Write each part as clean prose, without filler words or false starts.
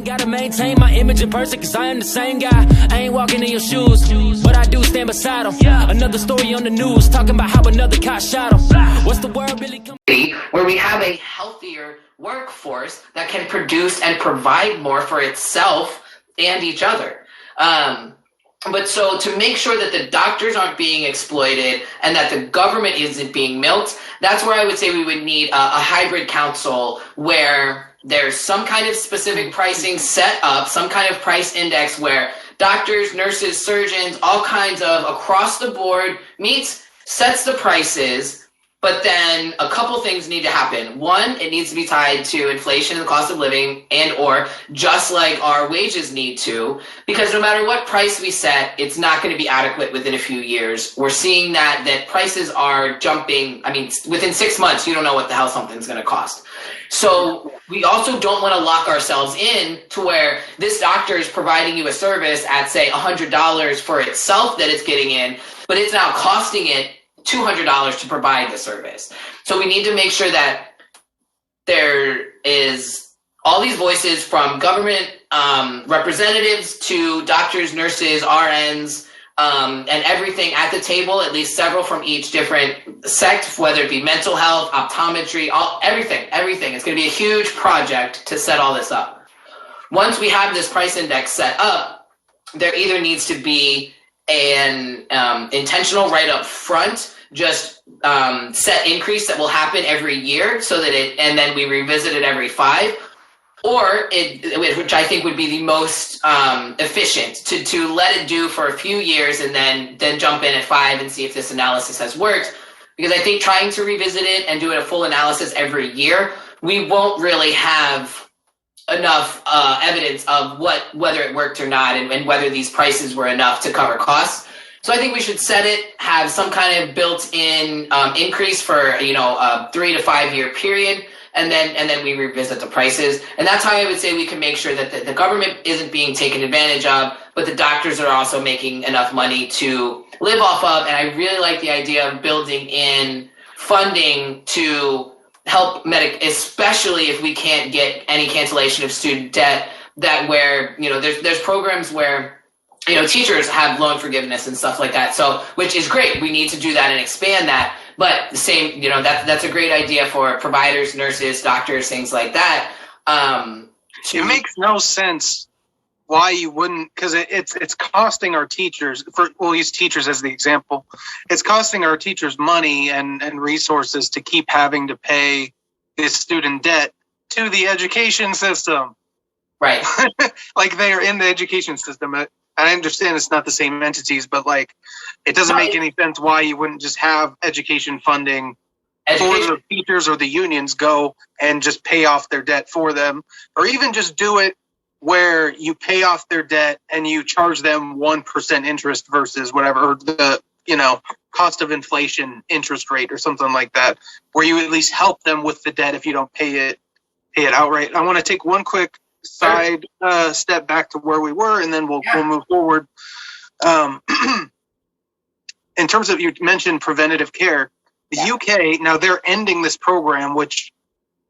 ain't gotta maintain my image in person, cause I am the same guy. I ain't walking in your shoes, but I do stand beside him. Another story on the news, talking about how another cop shot him. What's the world really come? Where we have a healthier workforce that can produce and provide more for itself and each other. But so to make sure that the doctors aren't being exploited and that the government isn't being milked, that's where I would say we would need a hybrid council where there's some kind of specific pricing set up, some kind of price index where doctors, nurses, surgeons, all kinds of across the board meets, sets the prices. But then a couple things need to happen. One, it needs to be tied to inflation and the cost of living, and or just like our wages need to, because no matter what price we set, it's not going to be adequate within a few years. We're seeing that prices are jumping. I mean, within 6 months, you don't know what the hell something's going to cost. So we also don't want to lock ourselves in to where this doctor is providing you a service at, say, $100 for itself that it's getting in, but it's now costing it $200 to provide the service. So we need to make sure that there is all these voices from government representatives to doctors, nurses, RNs, and everything at the table, at least several from each different sect, whether it be mental health, optometry, everything. It's going to be a huge project to set all this up. Once we have this price index set up, there either needs to be an intentional right up front, just set increase that will happen every year so that and then we revisit it every 5, or which I think would be the most efficient to let it do for a few years and then jump in at 5 and see if this analysis has worked. Because I think trying to revisit it and do a full analysis every year, we won't really have enough evidence of whether it worked or not and whether these prices were enough to cover costs. So I think we should set it, have some kind of built-in increase for a 3 to 5 year period, and then we revisit the prices. And that's how I would say we can make sure that the government isn't being taken advantage of, but the doctors are also making enough money to live off of. And I really like the idea of building in funding to help especially if we can't get any cancellation of student debt, that where, there's programs where, teachers have loan forgiveness and stuff like that. So, which is great. We need to do that and expand that. But the same, that's a great idea for providers, nurses, doctors, things like that. It makes no sense why you wouldn't, because it's costing our teachers, we'll use teachers as the example, it's costing our teachers money and resources to keep having to pay this student debt to the education system. Right. Like they are in the education system. I understand it's not the same entities, but it doesn't make any sense why you wouldn't just have education funding for the teachers or the unions go and just pay off their debt for them, or even just do it where you pay off their debt and you charge them 1% interest versus whatever the cost of inflation interest rate or something like that, where you at least help them with the debt if you don't pay it outright. I want to take one quick side step back to where we were, and then we'll move forward. In terms of, you mentioned preventative care, the UK, now they're ending this program, which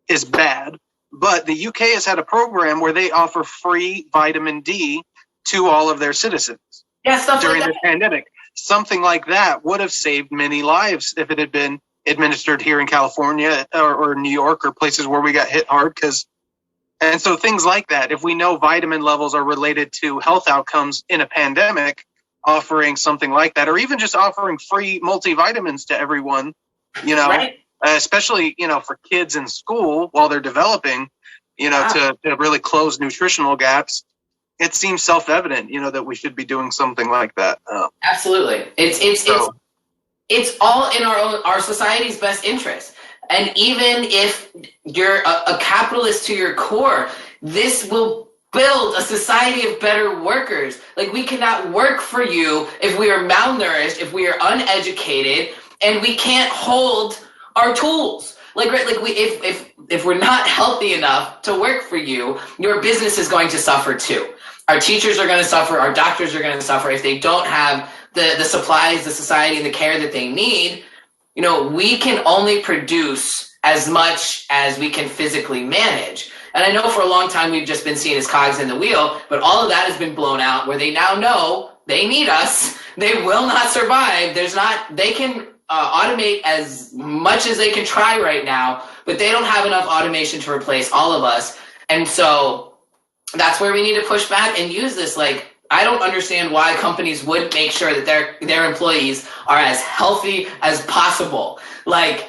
is bad. But the UK has had a program where they offer free vitamin D to all of their citizens during the pandemic. Something like that would have saved many lives if it had been administered here in California or New York or places where we got hit hard. And so things like that, if we know vitamin levels are related to health outcomes in a pandemic, offering something like that, or even just offering free multivitamins to everyone, right. Especially, for kids in school while they're developing, to really close nutritional gaps. It seems self-evident, that we should be doing something like that. Absolutely. It's all in our society's best interest. And even if you're a capitalist to your core, this will build a society of better workers. We cannot work for you if we are malnourished, if we are uneducated, and we can't hold our tools. If we're not healthy enough to work for you, your business is going to suffer too. Our teachers are going to suffer. Our doctors are going to suffer if they don't have the supplies, the society, and the care that they need. We can only produce as much as we can physically manage. And I know for a long time we've just been seen as cogs in the wheel, but all of that has been blown out where they now know they need us. They will not survive. They can automate as much as they can try right now, but they don't have enough automation to replace all of us. And so that's where we need to push back and use this. Like, I don't understand why companies wouldn't make sure that their employees are as healthy as possible. Like,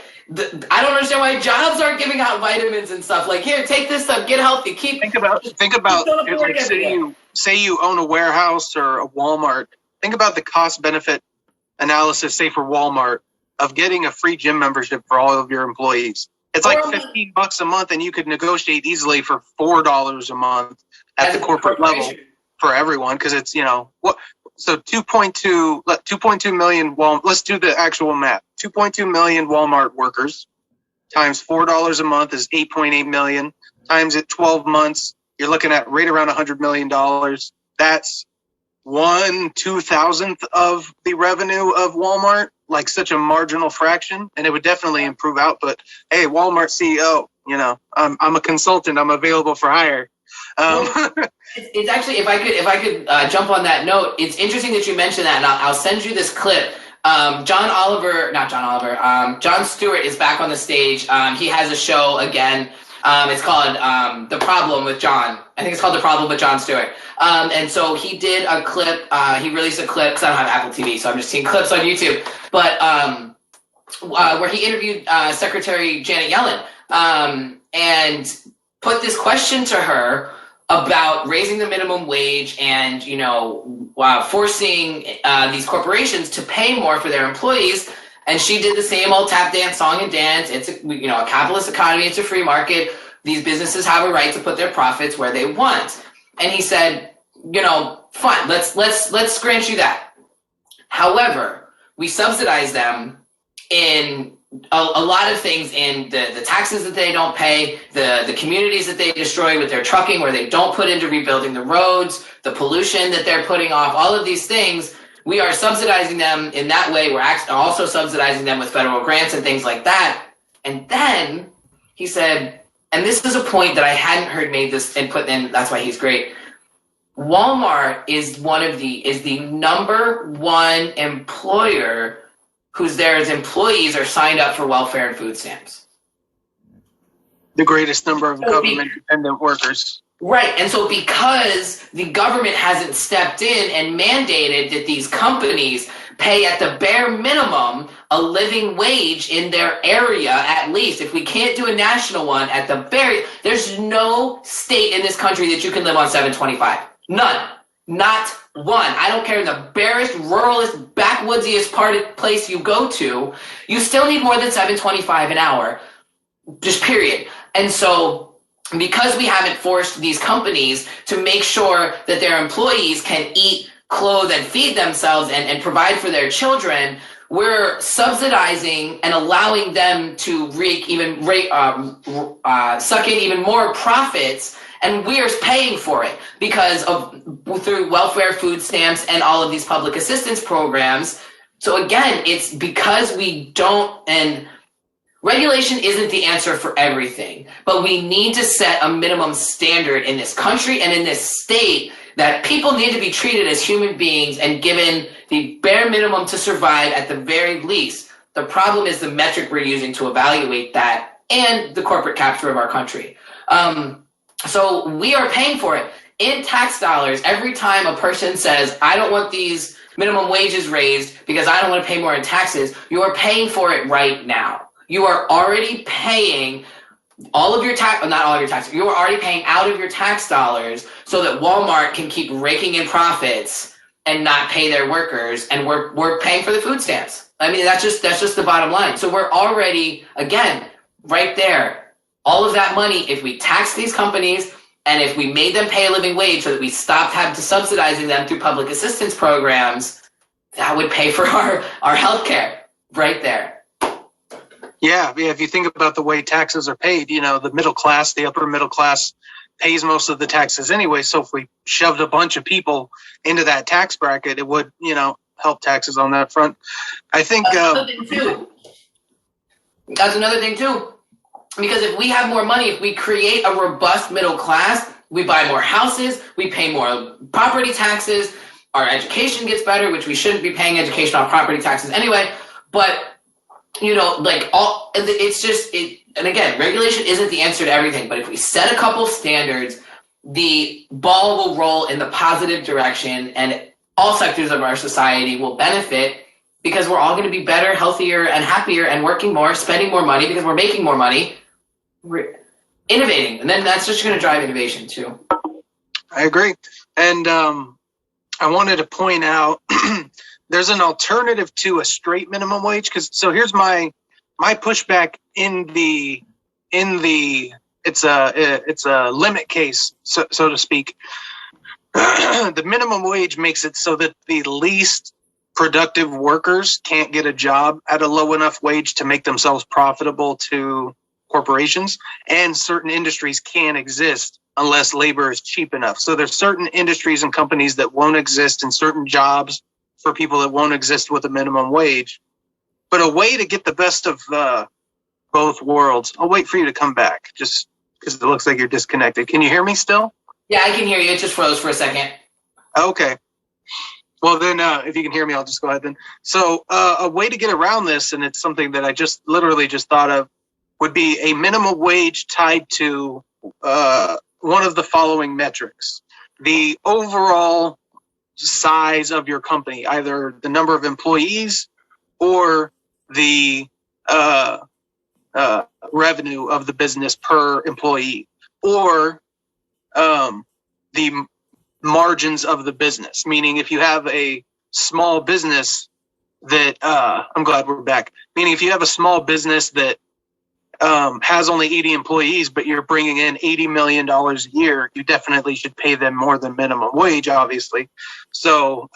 I don't understand why jobs aren't giving out vitamins and stuff. Like, here, take this stuff, get healthy. Think about it, like, say you own a warehouse or a Walmart. Think about the cost benefit analysis, say for Walmart, of getting a free gym membership for all of your employees. It's like $15 a month, and you could negotiate easily for $4 a month at the corporate level for everyone, because it's, what. So 2.2 million. Let's do the actual math. 2.2 million Walmart workers times $4 a month is 8.8 million. Times it 12 months, you're looking at right around $100 million. That's 1/2000th of the revenue of Walmart. Like, such a marginal fraction, and it would definitely improve output. Hey, Walmart CEO, I'm a consultant. I'm available for hire. It's actually, if I could jump on that note, it's interesting that you mentioned that, and I'll send you this clip. Jon Stewart is back on the stage. He has a show again. It's called The Problem with Jon. I think it's called The Problem with Jon Stewart. And so he did a clip. He released a clip, because I don't have Apple TV, so I'm just seeing clips on YouTube. But where he interviewed Secretary Janet Yellen and put this question to her about raising the minimum wage and, forcing these corporations to pay more for their employees. And she did the same old tap dance, song and dance. It's a capitalist economy. It's a free market. These businesses have a right to put their profits where they want. And he said, fine, let's grant you that. However, we subsidize them in a lot of things, in the taxes that they don't pay, the communities that they destroy with their trucking, where they don't put into rebuilding the roads, the pollution that they're putting off, all of these things. We are subsidizing them in that way. We're also subsidizing them with federal grants and things like that. And then he said, and this is a point that I hadn't heard made this and put in, that's why he's great. Walmart is the number one employer their employees are signed up for welfare and food stamps. The greatest number of government-dependent workers. Right, and so because the government hasn't stepped in and mandated that these companies pay at the bare minimum a living wage in their area, at least, if we can't do a national one, there's no state in this country that you can live on $7.25. None. Not one. I don't care the barest, ruralest, backwoodsiest place you go to, you still need more than $7.25 an hour. Just period. And so, because we haven't forced these companies to make sure that their employees can eat, clothe, and feed themselves and provide for their children, we're subsidizing and allowing them to suck in even more profits, and we're paying for it through welfare, food stamps, and all of these public assistance programs. So again, it's because we don't, and regulation isn't the answer for everything, but we need to set a minimum standard in this country and in this state that people need to be treated as human beings and given the bare minimum to survive at the very least. The problem is the metric we're using to evaluate that and the corporate capture of our country. So we are paying for it in tax dollars. Every time a person says, I don't want these minimum wages raised because I don't want to pay more in taxes, you are paying for it right now. You are already paying all of your tax, not all of your tax, you are already paying out of your tax dollars so that Walmart can keep raking in profits and not pay their workers, and we're paying for the food stamps. I mean, that's just the bottom line. So we're already, again, right there. All of that money, if we tax these companies and if we made them pay a living wage so that we stopped having to subsidizing them through public assistance programs, that would pay for our health care right there. Yeah, if you think about the way taxes are paid, the middle class, the upper middle class pays most of the taxes anyway. So if we shoved a bunch of people into that tax bracket, it would, help taxes on that front. I think That's another thing too. Because if we have more money, if we create a robust middle class, we buy more houses, we pay more property taxes, our education gets better, which we shouldn't be paying education on property taxes anyway. But, and again, regulation isn't the answer to everything, but if we set a couple standards, the ball will roll in the positive direction and all sectors of our society will benefit because we're all going to be better, healthier, and happier and working more, spending more money because we're making more money, we're innovating. And then that's just going to drive innovation too. I agree. And I wanted to point out there's an alternative to a straight minimum wage. So here's my pushback in the it's a limit case, so to speak. The minimum wage makes it so that the least productive workers can't get a job at a low enough wage to make themselves profitable to corporations, and certain industries can't exist unless labor is cheap enough. So there's certain industries and companies that won't exist, and certain jobs for people that won't exist with a minimum wage. But a way to get the best of both worlds. I'll wait for you to come back, just because it looks like you're disconnected. Can you hear me still? Yeah, I can hear you. It just froze for a second. Okay. Well, then, if you can hear me, I'll just go ahead then. So a way to get around this, and it's something that I just literally just thought of, would be a minimum wage tied to one of the following metrics: the overall size of your company, either the number of employees or the revenue of the business per employee, or the margins of the business. Meaning, if you have a small business that I'm glad we're back. Meaning, if you have a small business that has only 80 employees, but you're bringing in $80 million a year, you definitely should pay them more than minimum wage, obviously. So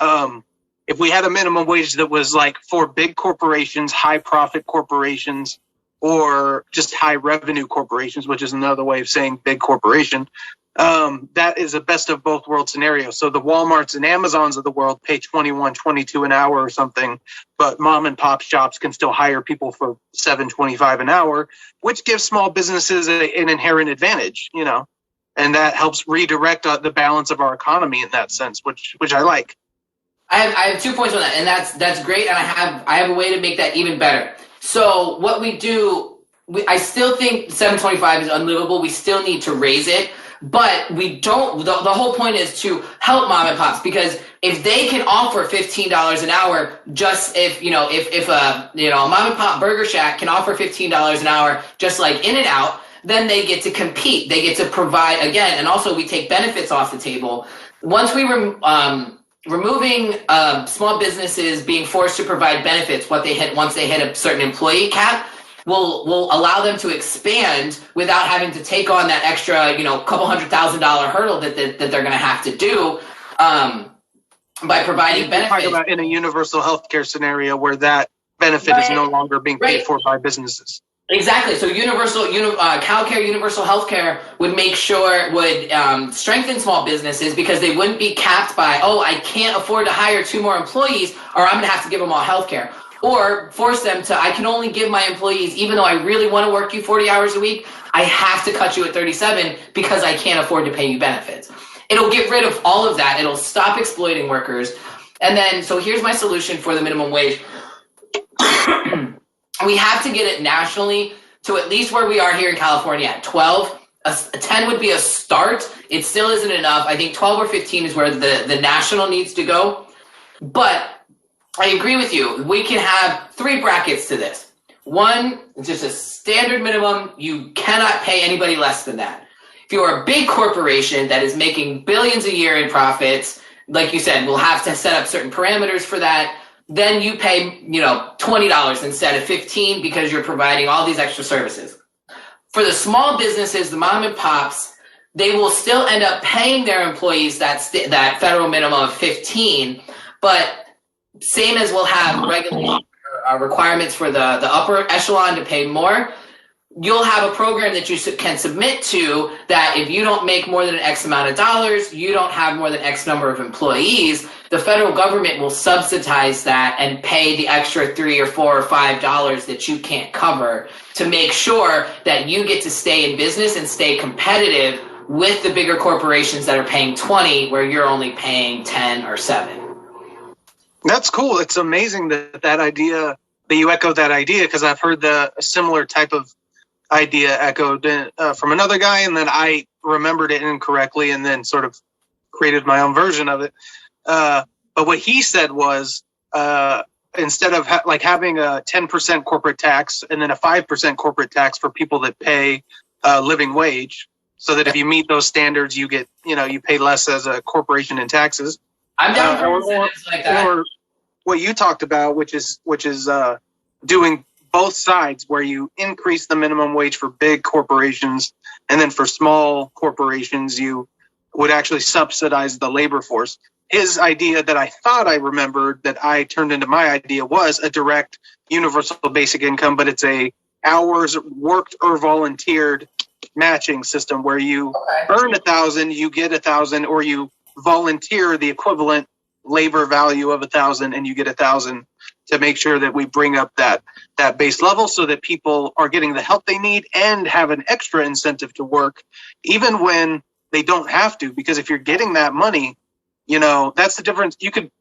if we had a minimum wage that was like for big corporations, high profit corporations, or just high revenue corporations, which is another way of saying big corporation, that is a best of both world scenario. So the Walmarts and Amazons of the world pay $21, $22 an hour or something, but mom and pop shops can still hire people for $7.25 an hour, which gives small businesses an inherent advantage, and that helps redirect the balance of our economy in that sense, which I like. I have 2 points on that, and that's great, and I have a way to make that even better. So what we do, I still think $7.25 is unlivable. We still need to raise it. But we don't, the whole point is to help mom and pops, because if they can offer $15 an hour, just if a mom and pop burger shack can offer $15 an hour, just like In-N-Out, then they get to compete. They get to provide again. And also we take benefits off the table. Once we removing small businesses being forced to provide benefits, once they hit a certain employee cap, will allow them to expand without having to take on that extra, couple $100,000 hurdle that they're going to have to do by providing benefits. Talking about in a universal healthcare scenario where that benefit is no longer being paid for by businesses. Exactly. So CalCare, universal healthcare would strengthen small businesses because they wouldn't be capped by, I can't afford to hire 2 more employees, or I'm going to have to give them all healthcare. Or force them to, I can only give my employees, even though I really want to work you 40 hours a week, I have to cut you at 37 because I can't afford to pay you benefits. It'll get rid of all of that. It'll stop exploiting workers. And then, so here's my solution for the minimum wage. We have to get it nationally to at least where we are here in California at 12. A 10 would be a start. It still isn't enough. I think 12 or 15 is where the national needs to go. But I agree with you. We can have 3 brackets to this. One, just a standard minimum. You cannot pay anybody less than that. If you're a big corporation that is making billions a year in profits, like you said, we'll have to set up certain parameters for that. Then you pay, $20 instead of $15 because you're providing all these extra services. For the small businesses, the mom and pops, they will still end up paying their employees that federal minimum of $15, but same as we'll have regular requirements for the upper echelon to pay more. you'll have a program that you can submit to that if you don't make more than an X amount of dollars, you don't have more than X number of employees, the federal government will subsidize that and pay the extra $3 or $4 or $5 that you can't cover to make sure that you get to stay in business and stay competitive with the bigger corporations that are paying 20 where you're only paying 10 or 7. That's cool. It's amazing that you echoed that idea, because I've heard a similar type of idea echoed from another guy, and then I remembered it incorrectly and then sort of created my own version of it. But what he said was instead of having a 10% corporate tax and then a 5% corporate tax for people that pay living wage, so that if you meet those standards, you get, you pay less as a corporation in taxes. I'm down for incentives like that. Or what you talked about, which is doing both sides, where you increase the minimum wage for big corporations, and then for small corporations, you would actually subsidize the labor force. His idea that I thought I remembered that I turned into my idea was a direct universal basic income, but it's a hours worked or volunteered matching system where you earn 1,000, you get 1,000, or you volunteer the equivalent labor value of 1,000 and you get 1,000, to make sure that we bring up that base level so that people are getting the help they need and have an extra incentive to work, even when they don't have to. Because if you're getting that money, that's the difference.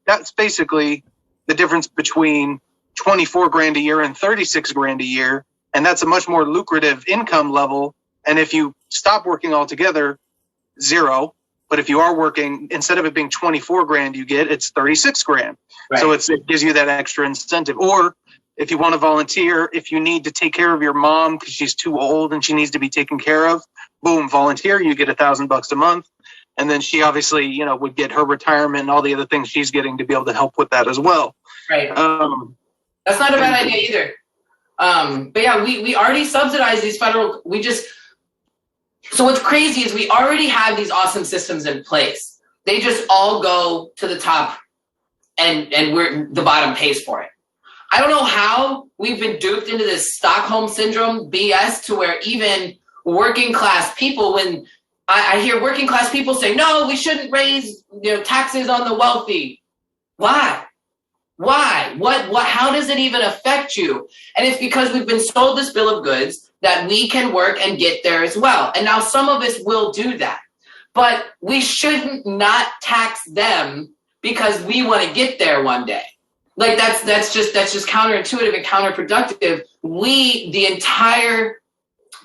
That's basically the difference between 24 grand a year and 36 grand a year. And that's a much more lucrative income level. And if you stop working altogether, zero. But if you are working, instead of it being 24 grand it's 36 grand. Right. So it gives you that extra incentive. Or if you want to volunteer, if you need to take care of your mom because she's too old and she needs to be taken care of, boom, volunteer, you get $1,000 a month. And then she obviously, would get her retirement and all the other things she's getting to be able to help with that as well. Right. That's not a bad idea either. But yeah, we already subsidize these federal, so what's crazy is we already have these awesome systems in place. They just all go to the top and the bottom pays for it. I don't know how we've been duped into this Stockholm Syndrome BS to where even working class people, when I hear working class people say, no, we shouldn't raise taxes on the wealthy. Why? How does it even affect you? And it's because we've been sold this bill of goods that we can work and get there as well. And now some of us will do that, but we shouldn't not tax them because we want to get there one day. Like that's just counterintuitive and counterproductive. The entire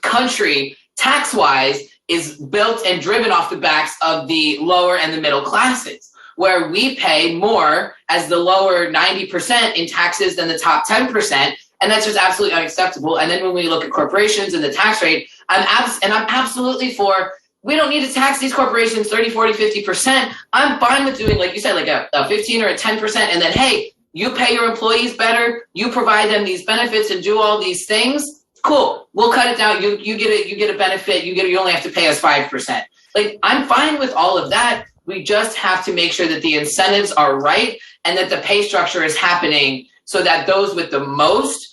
country, tax-wise, is built and driven off the backs of the lower and the middle classes, where we pay more as the lower 90% in taxes than the top 10%. And that's just absolutely unacceptable. And then when we look at corporations and the tax rate, I'm absolutely for, we don't need to tax these corporations 30, 40, 50%. I'm fine with doing, like you said, like a 15 or a 10%. And then, hey, you pay your employees better. You provide them these benefits and do all these things. Cool. We'll cut it down. You get a benefit. You only have to pay us 5%. Like, I'm fine with all of that. We just have to make sure that the incentives are right and that the pay structure is happening so that those with the most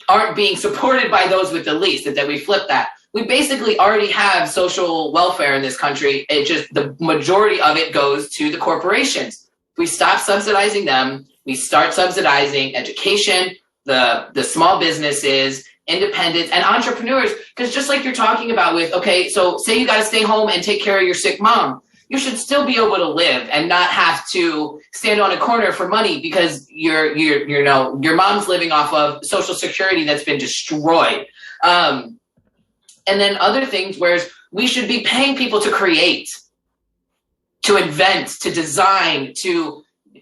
aren't being supported by those with the least, that we flip that. We basically already have social welfare in this country. It just, the majority of it goes to the corporations. If we stop subsidizing them, we start subsidizing education, the small businesses, independents, and entrepreneurs. Because just like you're talking about with, okay, so say you got to stay home and take care of your sick mom. You should still be able to live and not have to stand on a corner for money because your mom's living off of Social Security that's been destroyed. And then other things where we should be paying people to create, to invent, to design,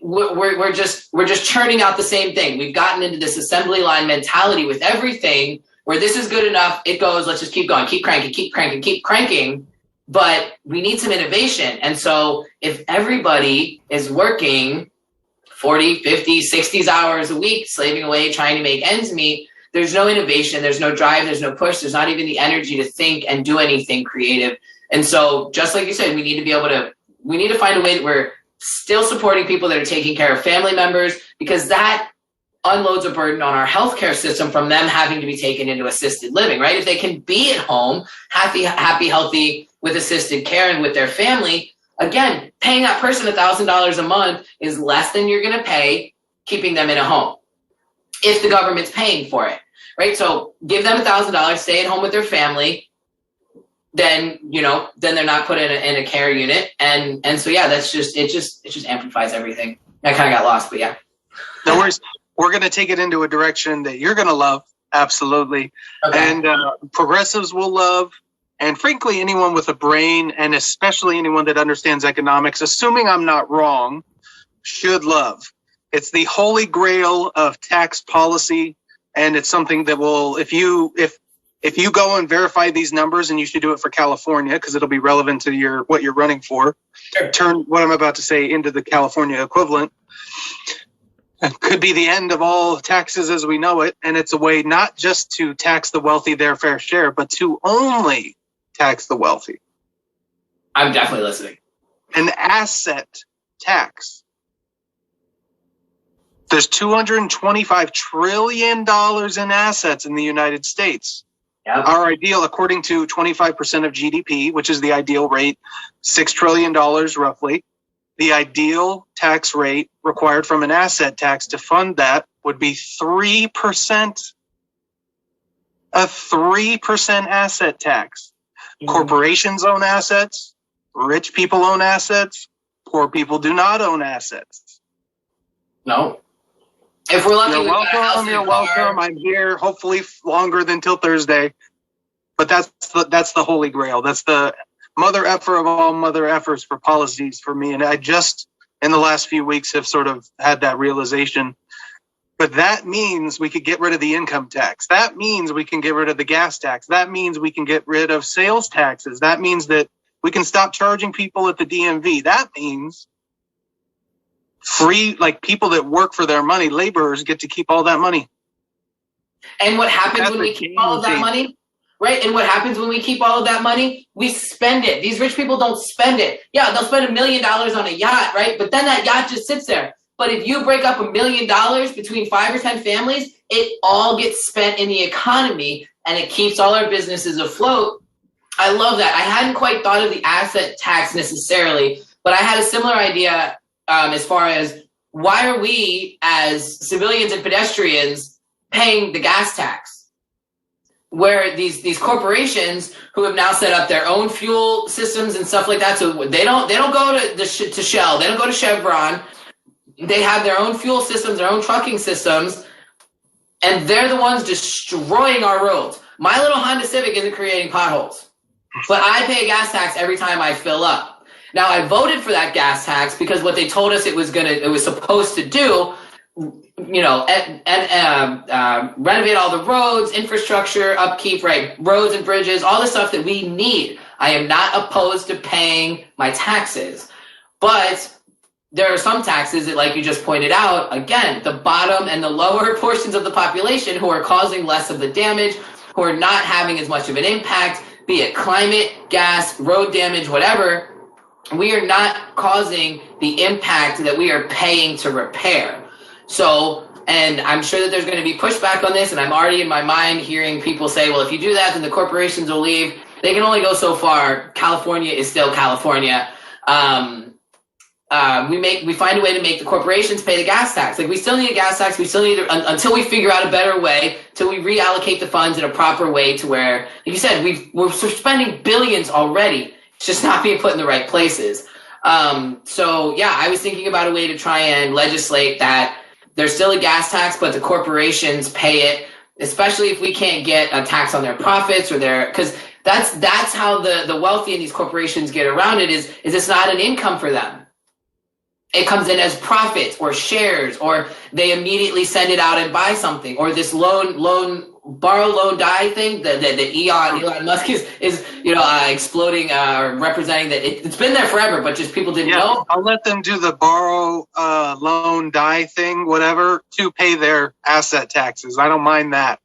we're just churning out the same thing. We've gotten into this assembly line mentality with everything where this is good enough. It goes, let's just keep going, keep cranking. But we need some innovation. And so if everybody is working 40, 50, 60 hours a week, slaving away, trying to make ends meet, there's no innovation, there's no drive, there's no push, there's not even the energy to think and do anything creative. And so just like you said, we need to find a way that we're still supporting people that are taking care of family members, because that unloads a burden on our healthcare system from them having to be taken into assisted living, right? If they can be at home, happy, healthy, with assisted care and with their family, again, paying that person $1,000 a month is less than you're going to pay keeping them in a home if the government's paying for it, right? So give them $1,000, stay at home with their family, then they're not put in a care unit, and so yeah, it just amplifies everything. I kind of got lost, but yeah. No worries. We're going to take it into a direction that you're going to love, absolutely, okay. And progressives will love, and frankly, anyone with a brain, and especially anyone that understands economics, assuming I'm not wrong, should love. It's the holy grail of tax policy, and it's something that will, if you go and verify these numbers, and you should do it for California because it'll be relevant to what you're running for, sure. Turn what I'm about to say into the California equivalent. It could be the end of all taxes as we know it, and it's a way not just to tax the wealthy their fair share, but to only tax the wealthy. I'm definitely listening. An asset tax. There's $225 trillion in assets in the United States. Yep. Our ideal, according to 25% of GDP, which is the ideal rate, $6 trillion roughly. The ideal tax rate required from an asset tax to fund that would be 3%. A 3% asset tax. Mm-hmm. Corporations own assets. Rich people own assets. Poor people do not own assets. No. If we're lucky, you're welcome. I'm here, hopefully longer than till Thursday. But that's the holy grail. That's the mother effer of all mother effers for policies for me. And I just, in the last few weeks, have sort of had that realization. But that means we could get rid of the income tax. That means we can get rid of the gas tax. That means we can get rid of sales taxes. That means that we can stop charging people at the DMV. That means free, like people that work for their money, laborers get to keep all that money. And what happens when we keep all of that money? Right? And what happens when we keep all of that money? We spend it. These rich people don't spend it. Yeah, they'll spend $1 million on a yacht, right? But then that yacht just sits there. But if you break up $1 million between 5 or 10 families, it all gets spent in the economy and it keeps all our businesses afloat. I love that. I hadn't quite thought of the asset tax necessarily, but I had a similar idea as far as why are we as civilians and pedestrians paying the gas tax? Where these corporations who have now set up their own fuel systems and stuff like that, so they don't go to Shell, they don't go to Chevron, they have their own fuel systems, their own trucking systems, and they're the ones destroying our roads. My little Honda Civic isn't creating potholes, but I pay a gas tax every time I fill up. Now I voted for that gas tax because what they told us it was supposed to do, renovate all the roads, infrastructure, upkeep, right? Roads and bridges, all the stuff that we need. I am not opposed to paying my taxes, but there are some taxes that, like you just pointed out, again, the bottom and the lower portions of the population who are causing less of the damage, who are not having as much of an impact, be it climate, gas, road damage, whatever. We are not causing the impact that we are paying to repair. So, and I'm sure that there's going to be pushback on this, and I'm already in my mind hearing people say, well, if you do that, then the corporations will leave. They can only go so far. California is still California. We find a way to make the corporations pay the gas tax. Like, we still need a gas tax. We still need it until we figure out a better way, till we reallocate the funds in a proper way to where, like you said, we're spending billions already. It's just not being put in the right places. So yeah, I was thinking about a way to try and legislate that there's still a gas tax, but the corporations pay it, especially if we can't get a tax on their profits or because that's how the wealthy in these corporations get around it is it's not an income for them. It comes in as profits or shares, or they immediately send it out and buy something, or this borrow, loan, die thing that Elon Musk is exploding or representing that it's been there forever, but just people didn't know. I'll let them do the borrow, loan, die thing, whatever, to pay their asset taxes. I don't mind that.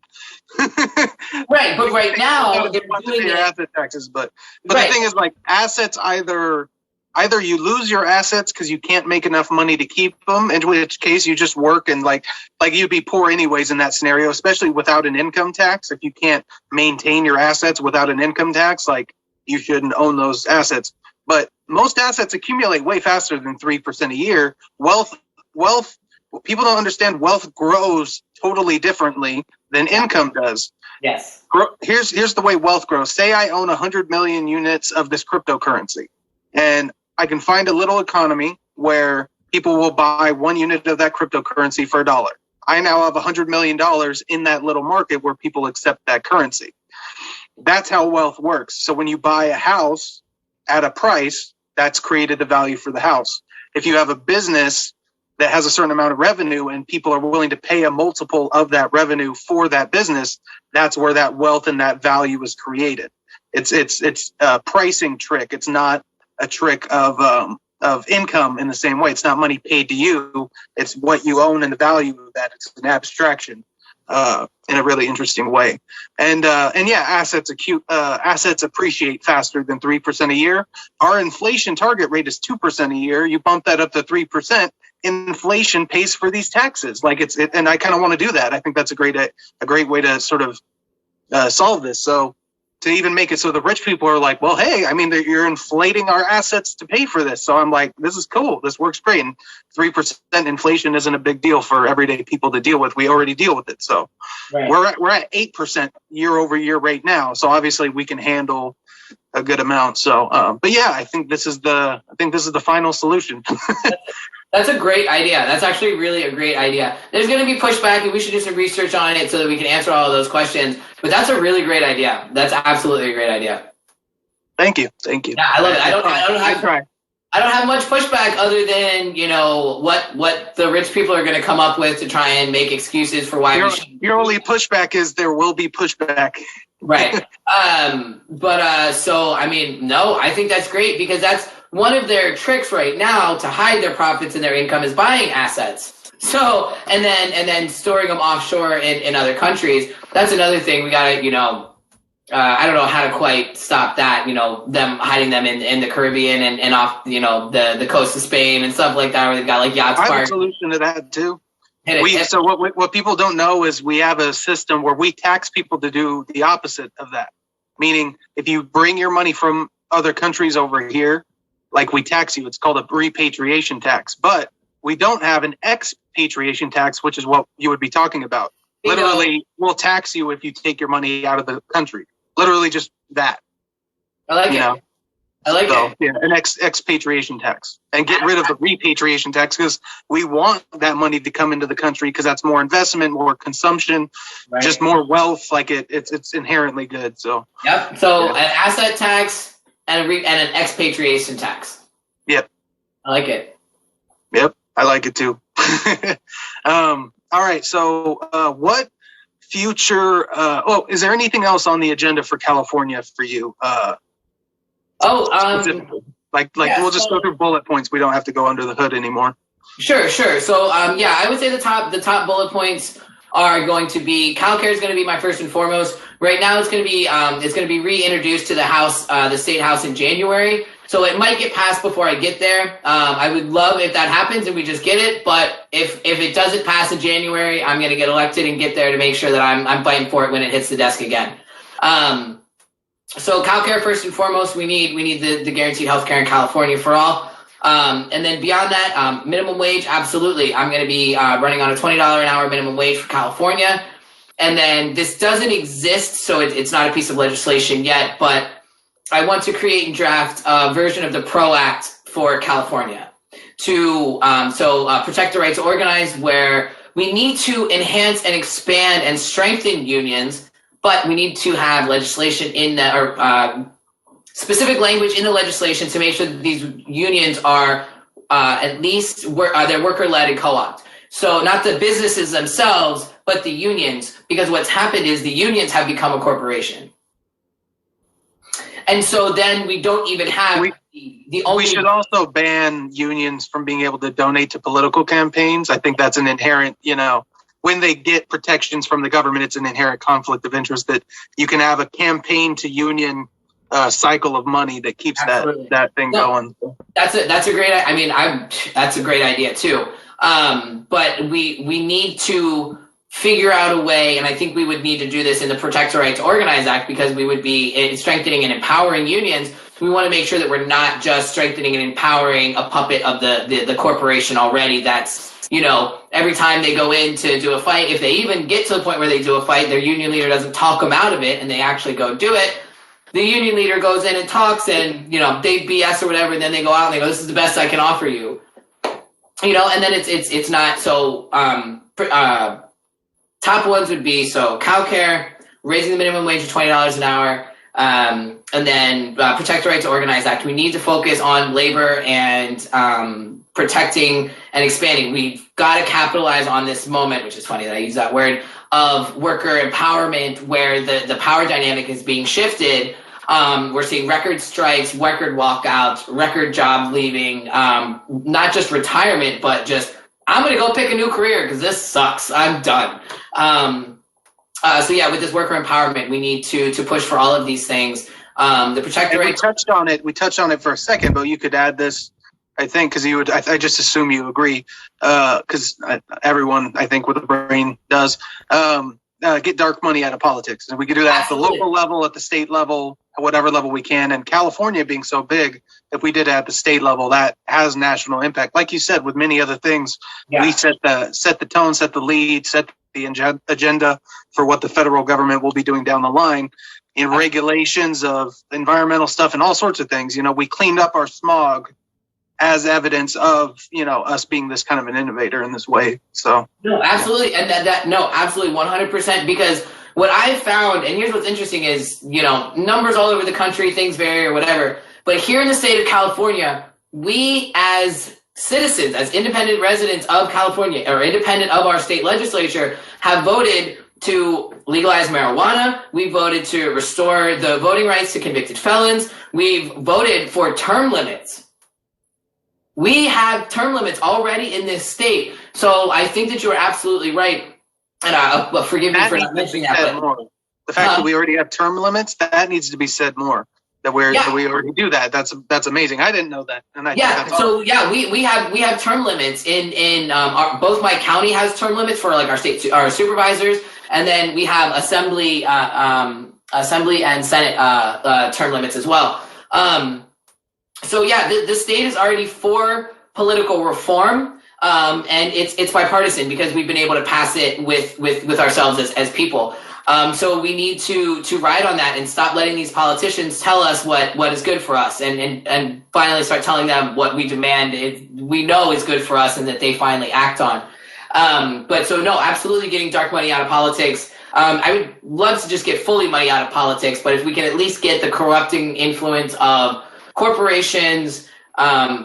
Right, but right now they're doing their asset taxes, but right. The thing is, like, assets either either you lose your assets because you can't make enough money to keep them, in which case you just work and like you'd be poor anyways in that scenario, especially without an income tax. If you can't maintain your assets without an income tax, like you shouldn't own those assets. But most assets accumulate way faster than 3% a year. Wealth, people don't understand wealth grows totally differently than income does. Yes. Here's the way wealth grows. Say I own 100 million units of this cryptocurrency, and I can find a little economy where people will buy 1 unit of that cryptocurrency for $1. I now have $100 million in that little market where people accept that currency. That's how wealth works. So when you buy a house at a price, that's created the value for the house. If you have a business that has a certain amount of revenue and people are willing to pay a multiple of that revenue for that business, that's where that wealth and that value is created. It's a pricing trick. It's not a trick of income in the same way. It's not money paid to you. It's what you own and the value of that. It's an abstraction in a really interesting way. And yeah, assets appreciate faster than 3% a year. Our inflation target rate is 2% a year. You bump that up to 3%. Inflation pays for these taxes. And I kind of want to do that. I think that's a great way to sort of solve this. So to even make it so the rich people are like, well, hey, I mean, you're inflating our assets to pay for this. So I'm like, this is cool. This works great. And 3% inflation isn't a big deal for everyday people to deal with. We already deal with it. So right. We're at 8% year over year right now. So obviously we can handle a good amount. So, but yeah, I think this is the final solution. That's a great idea. That's actually really a great idea. There's going to be pushback, and we should do some research on it so that we can answer all of those questions. But that's a really great idea. That's absolutely a great idea. Thank you. Yeah, I love it. I don't have much pushback other than, what the rich people are going to come up with to try and make excuses for why we should. Your only pushback is there will be pushback. Right. So I mean, no, I think that's great because that's one of their tricks right now to hide their profits and their income is buying assets. So, and then storing them offshore in other countries. That's another thing we gotta, I don't know how to quite stop that, them hiding them in the Caribbean and off, the coast of Spain and stuff like that, where they've got like yachts. I have a solution to that too. So what people don't know is we have a system where we tax people to do the opposite of that. Meaning if you bring your money from other countries over here, like we tax you, it's called a repatriation tax. But we don't have an expatriation tax, which is what you would be talking about. Literally, we'll tax you if you take your money out of the country. Literally just that. I like it. I like it. Yeah, an expatriation tax. And get rid of the repatriation tax because we want that money to come into the country because that's more investment, more consumption, right. Just more wealth. Like it's inherently good. So yep. So an asset tax and an expatriation tax. Yep. I like it. Yep. I like it too. All right. So what future is there anything else on the agenda for California for you? We'll just go through bullet points. We don't have to go under the hood anymore. Sure. So I would say the top bullet points are going to be CalCare is going to be my first and foremost. Right now, it's going to be reintroduced to the House, the State House in January. So it might get passed before I get there. I would love if that happens and we just get it. But if it doesn't pass in January, I'm going to get elected and get there to make sure that I'm fighting for it when it hits the desk again. So CalCare first and foremost, we need the guaranteed healthcare in California for all. And then beyond that, minimum wage, absolutely. I'm going to be running on a $20 an hour minimum wage for California. And then this doesn't exist, so it's not a piece of legislation yet, but I want to create and draft a version of the PRO Act for California to protect the right to organize, where we need to enhance and expand and strengthen unions, but we need to have legislation in that, or specific language in the legislation to make sure that these unions are at least they're worker-led and co-opt. So not the businesses themselves, but the unions, because what's happened is the unions have become a corporation. And so then we don't even have the only... We should also ban unions from being able to donate to political campaigns. I think that's an inherent, when they get protections from the government, it's an inherent conflict of interest that you can have a campaign to union cycle of money that keeps that thing going. That's a great. I mean, that's a great idea too. But we need to figure out a way, and I think we would need to do this in the Protect the Right to Organize Act, because we would be strengthening and empowering unions. We want to make sure that we're not just strengthening and empowering a puppet of the corporation already. That's, you know, every time they go in to do a fight, if they even get to the point where they do a fight, their union leader doesn't talk them out of it and they actually go do it. The union leader goes in and talks and, you know, they BS or whatever, and then they go out and they go, this is the best I can offer you. You know, and then it's not so, top ones would be, so cow care, raising the minimum wage to $20 an hour, and then Protect the Right to Organize Act. We need to focus on labor and protecting and expanding. We've got to capitalize on this moment, which is funny that I use that word, of worker empowerment, where the power dynamic is being shifted. We're seeing record strikes, record walkouts, record job leaving, not just retirement, but just, I'm going to go pick a new career because this sucks. I'm done. So yeah, with this worker empowerment, we need to push for all of these things. The Protect the Right. We touched on it for a second, but you could add this, I think, because you would. I just assume you agree, because everyone, I think, with a brain does. Get dark money out of politics, and we could do that Absolutely. At the local level, at the state level, at whatever level we can. And California being so big, if we did it at the state level, that has national impact. Like you said, with many other things, we set the tone, set the lead, set the agenda for what the federal government will be doing down the line in regulations of environmental stuff and all sorts of things. You know, we cleaned up our smog as evidence of, you know, us being this kind of an innovator in this way. So no, absolutely. And absolutely 100%, because what I found, and here's what's interesting is, you know, numbers all over the country, things vary or whatever, but here in the state of California, we as citizens, as independent residents of California, or independent of our state legislature, have voted to legalize marijuana. We voted to restore the voting rights to convicted felons. We've voted for term limits. We have term limits already in this state. So I think that you are absolutely right. And forgive me for not mentioning that. But, the fact that we already have term limits, that needs to be said more. That we already do that. That's amazing. I didn't know that. And I think that's awesome. we have term limits in both my county has term limits for like our supervisors, and then we have assembly and Senate term limits as well. So yeah, the state is already for political reform, and it's bipartisan because we've been able to pass it with ourselves as people. So we need to ride on that and stop letting these politicians tell us what is good for us, and finally start telling them what we demand we know is good for us and that they finally act on. But so no, absolutely getting dark money out of politics. I would love to just get fully money out of politics, but if we can at least get the corrupting influence of corporations,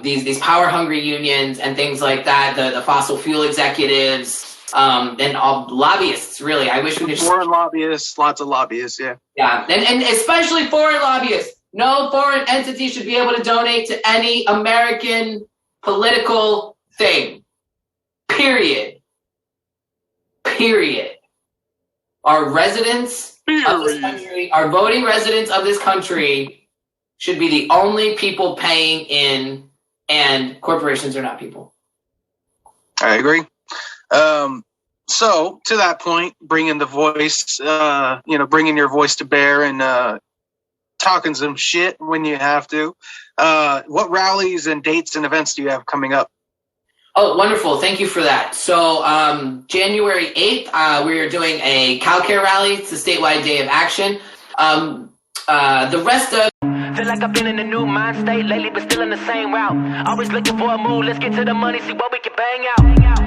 these power hungry unions and things like that, the fossil fuel executives, and all lobbyists, really. I wish we could foreign lobbyists, lots of lobbyists, yeah. Yeah, and especially foreign lobbyists. No foreign entity should be able to donate to any American political thing. Period. Our residents of this country, our voting residents of this country, should be the only people paying in, and corporations are not people. I agree. So to that point, bringing the voice, bringing your voice to bear and talking some shit when you have to. What rallies and dates and events do you have coming up? Oh, wonderful. Thank you for that. So January 8th, we are doing a cow care rally. It's a statewide day of action. The rest of... Feel like I've been in a new mind state lately, but still in the same route. Always looking for a move. Let's get to the money, see what we can bang out.